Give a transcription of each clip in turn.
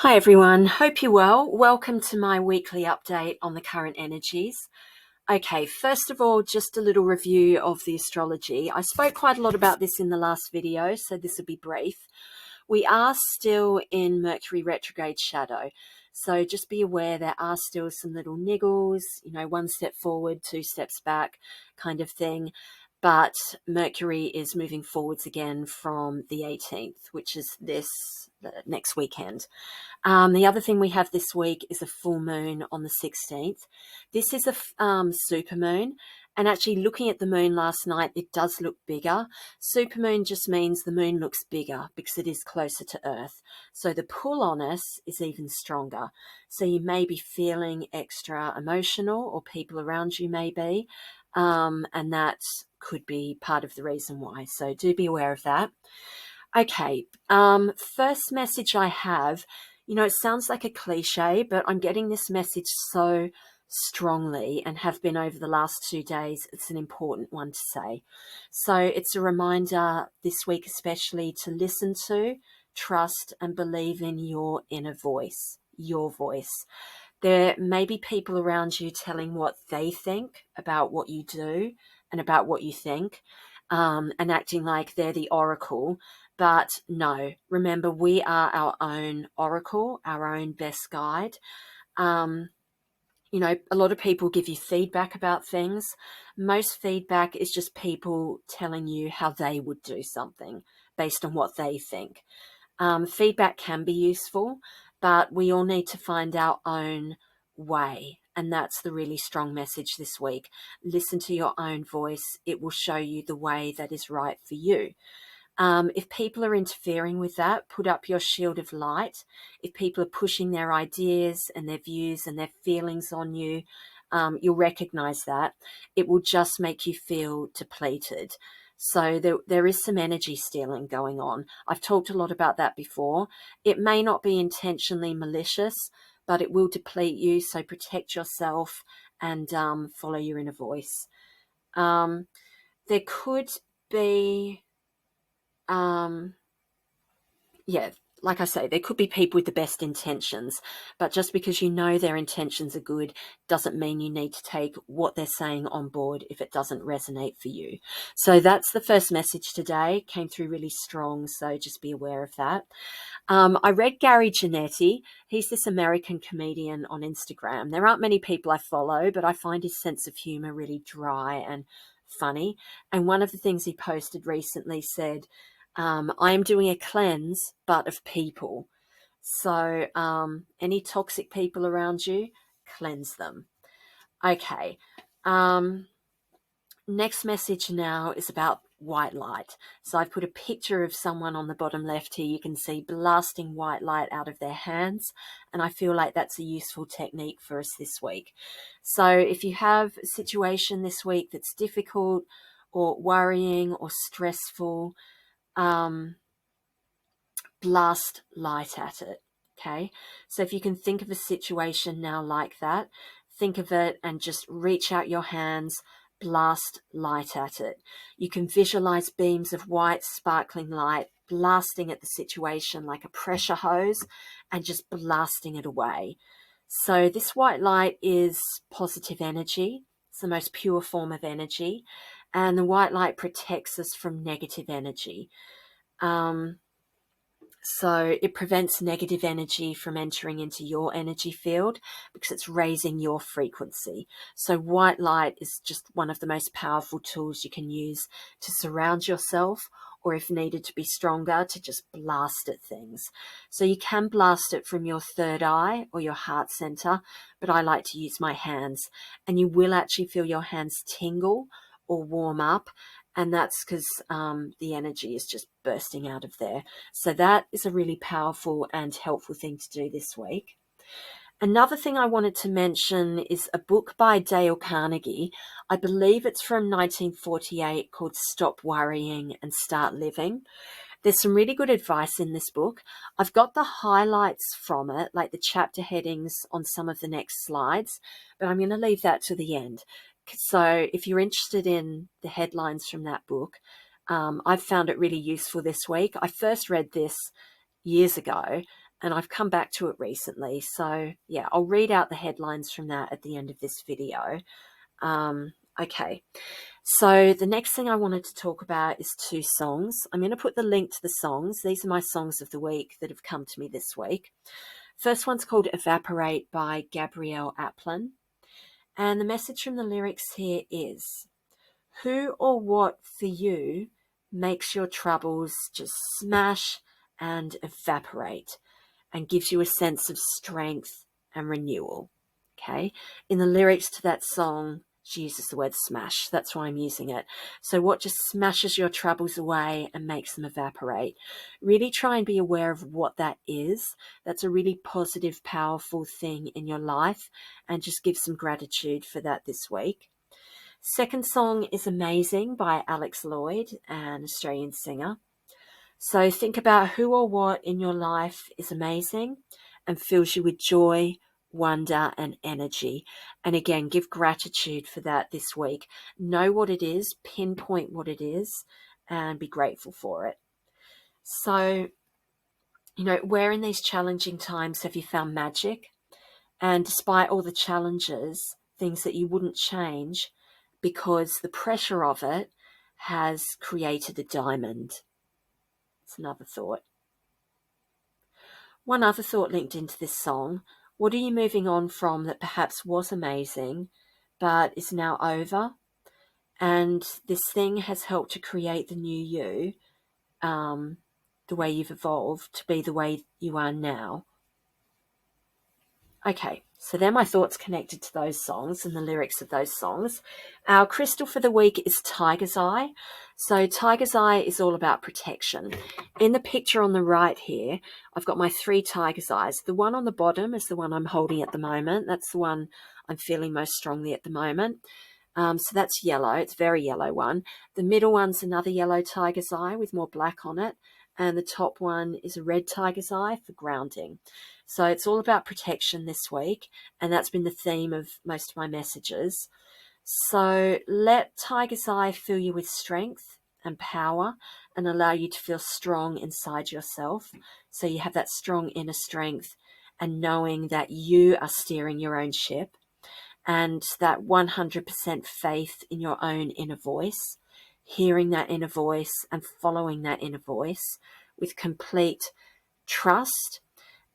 Hi everyone, hope you're well. Welcome to my weekly update on the current energies. Okay, first of all, just a little review of the astrology. I spoke quite a lot about this in the last video, so this will be brief. We are still in Mercury retrograde shadow, so just be aware there are still some little niggles, one step forward, two steps back kind of thing. But Mercury is moving forwards again from the 18th, which is next weekend. The other thing we have this week is a full moon on the 16th. This is a supermoon, and actually looking at the moon last night, it does look bigger. Supermoon just means the moon looks bigger because it is closer to Earth. So the pull on us is even stronger. So you may be feeling extra emotional, or people around you may be, and that could be part of the reason why. So do be aware of that. Okay, first message I have, it sounds like a cliche, but I'm getting this message so strongly and have been over the last 2 days. It's an important one to say. So it's a reminder this week especially to listen to, trust and believe in your inner voice, your voice. There may be people around you telling what they think about what you do and about what you think, and acting like they're the oracle. But no, remember, we are our own oracle, our own best guide. A lot of people give you feedback about things. Most feedback is just people telling you how they would do something based on what they think. Feedback can be useful, but we all need to find our own way. And that's the really strong message this week. Listen to your own voice. It will show you the way that is right for you. If people are interfering with that, put up your shield of light. If people are pushing their ideas and their views and their feelings on you, you'll recognize that. It will just make you feel depleted. So there is some energy stealing going on. I've talked a lot about that before. It may not be intentionally malicious, but it will deplete you. So protect yourself and follow your inner voice. There could be... like I say, there could be people with the best intentions, but just because you know their intentions are good doesn't mean you need to take what they're saying on board if it doesn't resonate for you. So that's the first message today. Came through really strong, so just be aware of that. I read Gary Janetti. He's this American comedian on Instagram. There aren't many people I follow, but I find his sense of humor really dry and funny. And one of the things he posted recently said, I am doing a cleanse, but of people. So any toxic people around you, cleanse them. Okay. Next message now is about white light. So I've put a picture of someone on the bottom left here. You can see blasting white light out of their hands. And I feel like that's a useful technique for us this week. So if you have a situation this week that's difficult or worrying or stressful, blast light at it. Okay, so if you can think of a situation now like that, think of it and just reach out your hands, blast light at it. You can visualize beams of white sparkling light blasting at the situation like a pressure hose and just blasting it away. So this white light is positive energy. It's the most pure form of energy, and the white light protects us from negative energy. So it prevents negative energy from entering into your energy field because it's raising your frequency. So white light is just one of the most powerful tools you can use to surround yourself, or if needed to be stronger, to just blast at things. So you can blast it from your third eye or your heart center, but I like to use my hands, and you will actually feel your hands tingle or warm up. And that's because the energy is just bursting out of there. So that is a really powerful and helpful thing to do this week. Another thing I wanted to mention is a book by Dale Carnegie. I believe it's from 1948 called Stop Worrying and Start Living. There's some really good advice in this book. I've got the highlights from it, like the chapter headings on some of the next slides, but I'm going to leave that to the end. So if you're interested in the headlines from that book, I've found it really useful this week. I first read this years ago, and I've come back to it recently. So yeah, I'll read out the headlines from that at the end of this video. Okay, so the next thing I wanted to talk about is 2 songs. I'm going to put the link to the songs. These are my songs of the week that have come to me this week. First one's called Evaporate by Gabrielle Aplin. And the message from the lyrics here is, who or what for you makes your troubles just smash and evaporate and gives you a sense of strength and renewal? Okay. In the lyrics to that song, she uses the word smash. That's why I'm using it. So what just smashes your troubles away and makes them evaporate? Really try and be aware of what that is. That's a really positive, powerful thing in your life, and just give some gratitude for that this week. Second song is Amazing by Alex Lloyd, an Australian singer. So think about who or what in your life is amazing and fills you with joy, wonder, and energy. And again, give gratitude for that this week. Know what it is, pinpoint what it is, and be grateful for it. So, where in these challenging times have you found magic? And despite all the challenges, things that you wouldn't change because the pressure of it has created a diamond. It's another thought. One other thought linked into this song. What are you moving on from that perhaps was amazing, but is now over? And this thing has helped to create the new you, the way you've evolved to be the way you are now. Okay, so they're my thoughts connected to those songs and the lyrics of those songs. Our crystal for the week is Tiger's Eye. So Tiger's Eye is all about protection. In the picture on the right here, I've got my 3 tiger's eyes. The one on the bottom is the one I'm holding at the moment. That's the one I'm feeling most strongly at the moment. So that's yellow. It's a very yellow one. The middle one's another yellow tiger's eye with more black on it. And the top one is a red tiger's eye for grounding. So it's all about protection this week, and that's been the theme of most of my messages. So let Tiger's Eye fill you with strength and power and allow you to feel strong inside yourself. So you have that strong inner strength and knowing that you are steering your own ship, and that 100% faith in your own inner voice, hearing that inner voice and following that inner voice with complete trust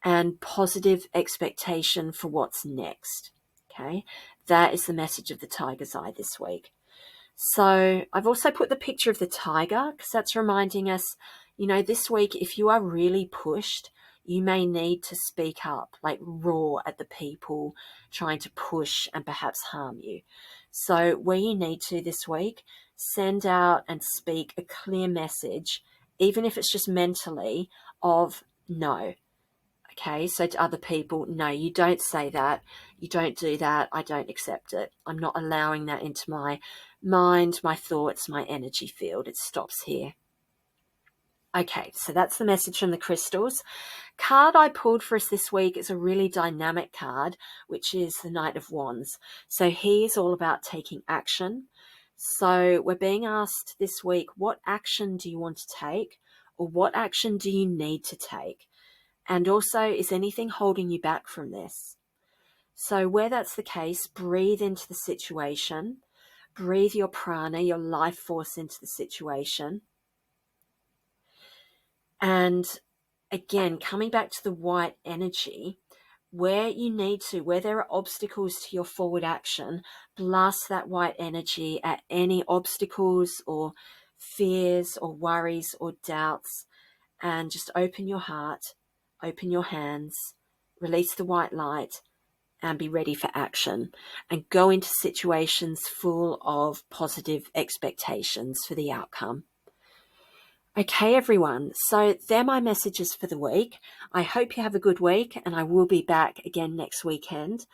and positive expectation for what's next. Okay, that is the message of the Tiger's Eye this week. So I've also put the picture of the tiger because that's reminding us, this week, if you are really pushed, you may need to speak up, like roar at the people trying to push and perhaps harm you. So where you need to this week, send out and speak a clear message, even if it's just mentally, of no. Okay, so to other people, no, you don't say that. You don't do that. I don't accept it. I'm not allowing that into my mind, my thoughts, my energy field. It stops here. Okay, so that's the message from the crystals. Card I pulled for us this week is a really dynamic card, which is the Knight of Wands. So he's all about taking action. So we're being asked this week, what action do you want to take, or what action do you need to take? And also, is anything holding you back from this? So where that's the case, breathe into the situation. Breathe your prana, your life force into the situation. And again, coming back to the white energy, where you need to, where there are obstacles to your forward action, blast that white energy at any obstacles or fears or worries or doubts, and just open your heart, open your hands, release the white light, and be ready for action, and go into situations full of positive expectations for the outcome. Okay, everyone, so they're my messages for the week. I hope you have a good week, and I will be back again next weekend.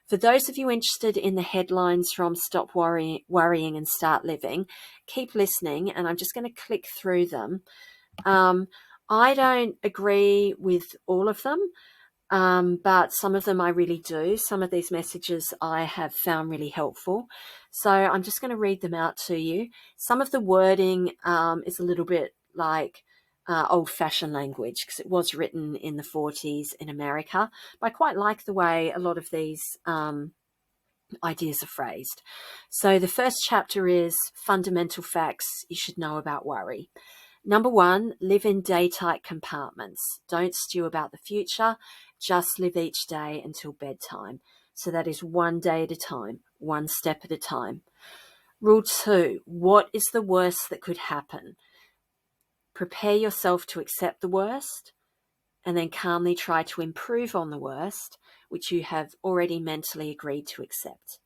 For those of you interested in the headlines from Stop Worrying and Start Living, keep listening, and I'm just going to click through them. I don't agree with all of them, but some of them I really do. Some of these messages I have found really helpful. So I'm just going to read them out to you. Some of the wording is a little bit like old-fashioned language, because it was written in the 40s in America. But I quite like the way a lot of these ideas are phrased. So the first chapter is fundamental facts you should know about worry. Number 1, live in day-tight compartments. Don't stew about the future. Just live each day until bedtime. So that is one day at a time, one step at a time. Rule 2, what is the worst that could happen? Prepare yourself to accept the worst, and then calmly try to improve on the worst, which you have already mentally agreed to accept.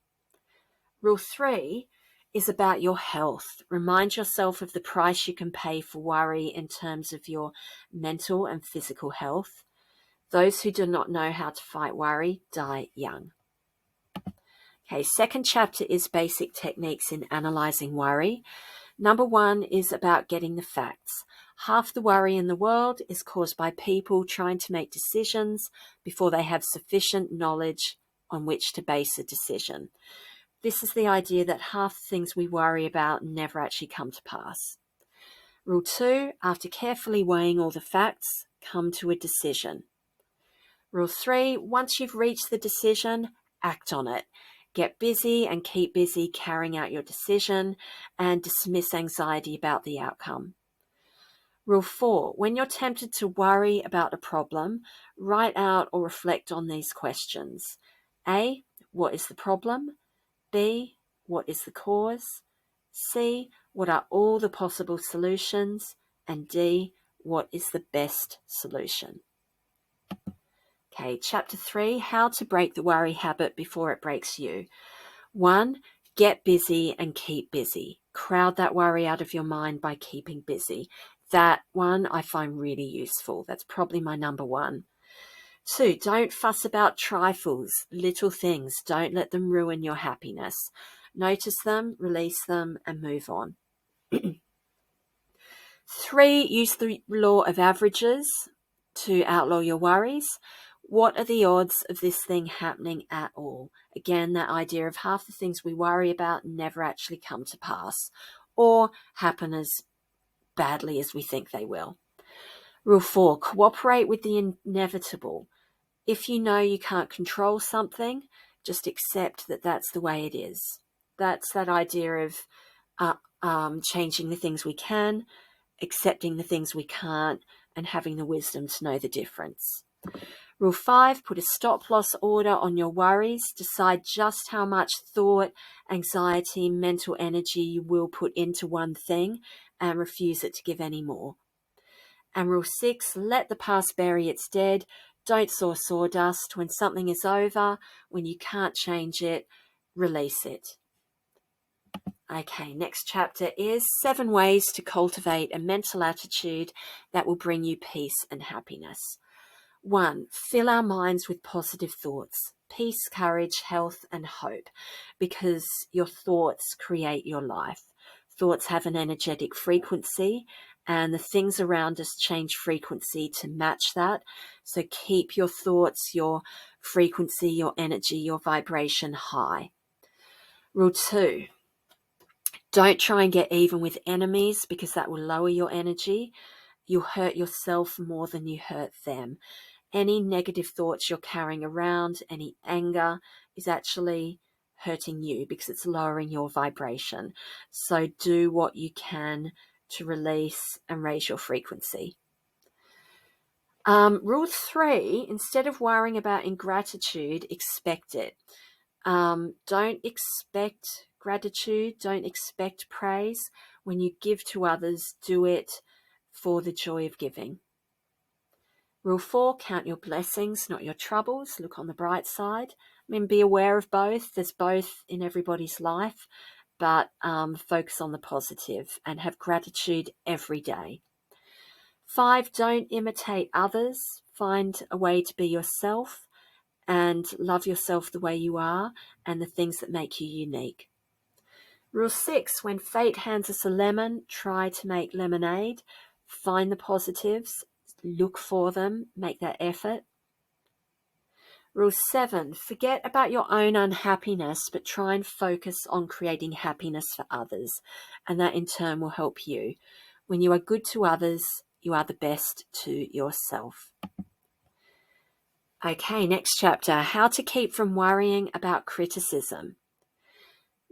Rule 3 is about your health. Remind yourself of the price you can pay for worry in terms of your mental and physical health. Those who do not know how to fight worry die young. Okay, second chapter is basic techniques in analyzing worry. Number 1 is about getting the facts. Half the worry in the world is caused by people trying to make decisions before they have sufficient knowledge on which to base a decision. This is the idea that half the things we worry about never actually come to pass. Rule 2, after carefully weighing all the facts, come to a decision. Rule 3, once you've reached the decision, act on it. Get busy and keep busy carrying out your decision and dismiss anxiety about the outcome. Rule 4, when you're tempted to worry about a problem, write out or reflect on these questions. A, what is the problem? B, what is the cause? C, what are all the possible solutions? And D, what is the best solution? Okay, chapter 3, how to break the worry habit before it breaks you. 1, get busy and keep busy. Crowd that worry out of your mind by keeping busy. That one I find really useful. That's probably my number 1. 2, don't fuss about trifles, little things. Don't let them ruin your happiness. Notice them, release them, and move on. 3, use the law of averages to outlaw your worries. What are the odds of this thing happening at all? Again, that idea of half the things we worry about never actually come to pass or happen as badly as we think they will. Rule 4, cooperate with the inevitable. If you know you can't control something, just accept that that's the way it is. That's that idea of changing the things we can, accepting the things we can't, and having the wisdom to know the difference. Rule 5, put a stop-loss order on your worries. Decide just how much thought, anxiety, mental energy you will put into one thing and refuse it to give any more. And rule 6, let the past bury its dead. Don't sow sawdust. When something is over, when you can't change it, release it. Okay, next chapter is 7 ways to cultivate a mental attitude that will bring you peace and happiness. 1, fill our minds with positive thoughts, peace, courage, health, and hope, because your thoughts create your life. Thoughts have an energetic frequency, and the things around us change frequency to match that. So keep your thoughts, your frequency, your energy, your vibration high. Rule 2, don't try and get even with enemies, because that will lower your energy. You'll hurt yourself more than you hurt them. Any negative thoughts you're carrying around, any anger, is actually hurting you because it's lowering your vibration. So do what you can to release and raise your frequency. Rule 3, instead of worrying about ingratitude, expect it. Don't expect gratitude, don't expect praise. When you give to others, do it for the joy of giving. Rule 4, count your blessings, not your troubles. Look on the bright side. Be aware of both. There's both in everybody's life, but focus on the positive and have gratitude every day. 5, don't imitate others. Find a way to be yourself and love yourself the way you are and the things that make you unique. Rule 6, when fate hands us a lemon, try to make lemonade. Find the positives, look for them, make that effort. Rule 7, forget about your own unhappiness, but try and focus on creating happiness for others, and that in turn will help you. When you are good to others, you are the best to yourself. Okay, next chapter, how to keep from worrying about criticism.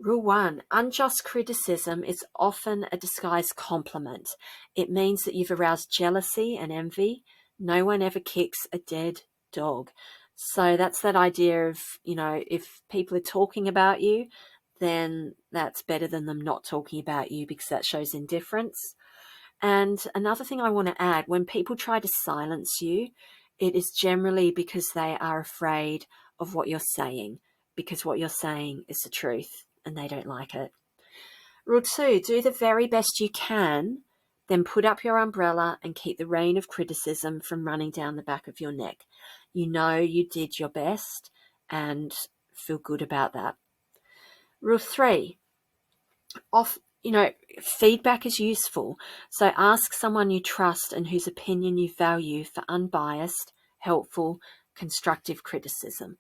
Rule 1, unjust criticism is often a disguised compliment. It means that you've aroused jealousy and envy. No one ever kicks a dead dog. So that's that idea of, if people are talking about you, then that's better than them not talking about you, because that shows indifference. And another thing I want to add, when people try to silence you, it is generally because they are afraid of what you're saying, because what you're saying is the truth and they don't like it. Rule 2, do the very best you can, then put up your umbrella and keep the rain of criticism from running down the back of your neck. You know you did your best and feel good about that. Rule 3, feedback is useful. So ask someone you trust and whose opinion you value for unbiased, helpful, constructive criticism.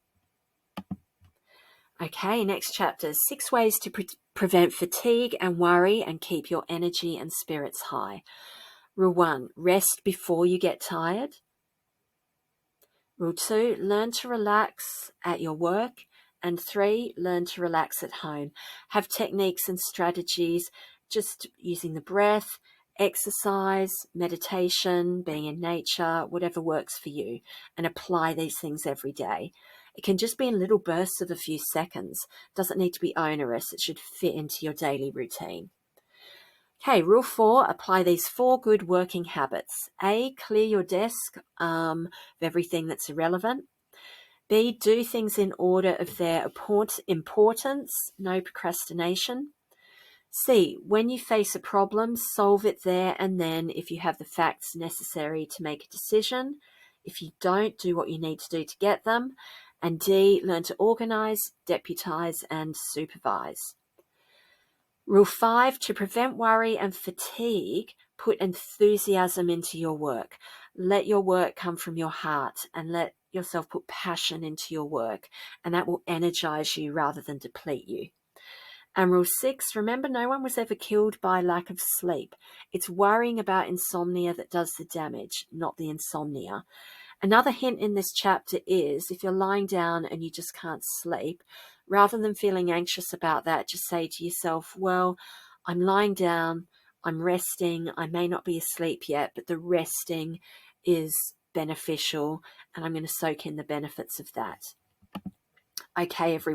Okay, next chapter, 6 ways to prevent fatigue and worry and keep your energy and spirits high. Rule 1, rest before you get tired. Rule 2, learn to relax at your work. And 3, learn to relax at home. Have techniques and strategies, just using the breath, exercise, meditation, being in nature, whatever works for you, and apply these things every day. It can just be in little bursts of a few seconds. It doesn't need to be onerous. It should fit into your daily routine. Okay, rule 4, apply these 4 good working habits. A, clear your desk of everything that's irrelevant. B, do things in order of their importance, no procrastination. C, when you face a problem, solve it there and then if you have the facts necessary to make a decision. If you don't, do what you need to do to get them. And D, learn to organize, deputize, and supervise. Rule 5, to prevent worry and fatigue, put enthusiasm into your work. Let your work come from your heart and let yourself put passion into your work, and that will energize you rather than deplete you. And rule 6, remember, no one was ever killed by lack of sleep. It's worrying about insomnia that does the damage, not the insomnia. Another hint in this chapter is if you're lying down and you just can't sleep, rather than feeling anxious about that, just say to yourself, well, I'm lying down, I'm resting, I may not be asleep yet, but the resting is beneficial and I'm going to soak in the benefits of that. Okay, everyone.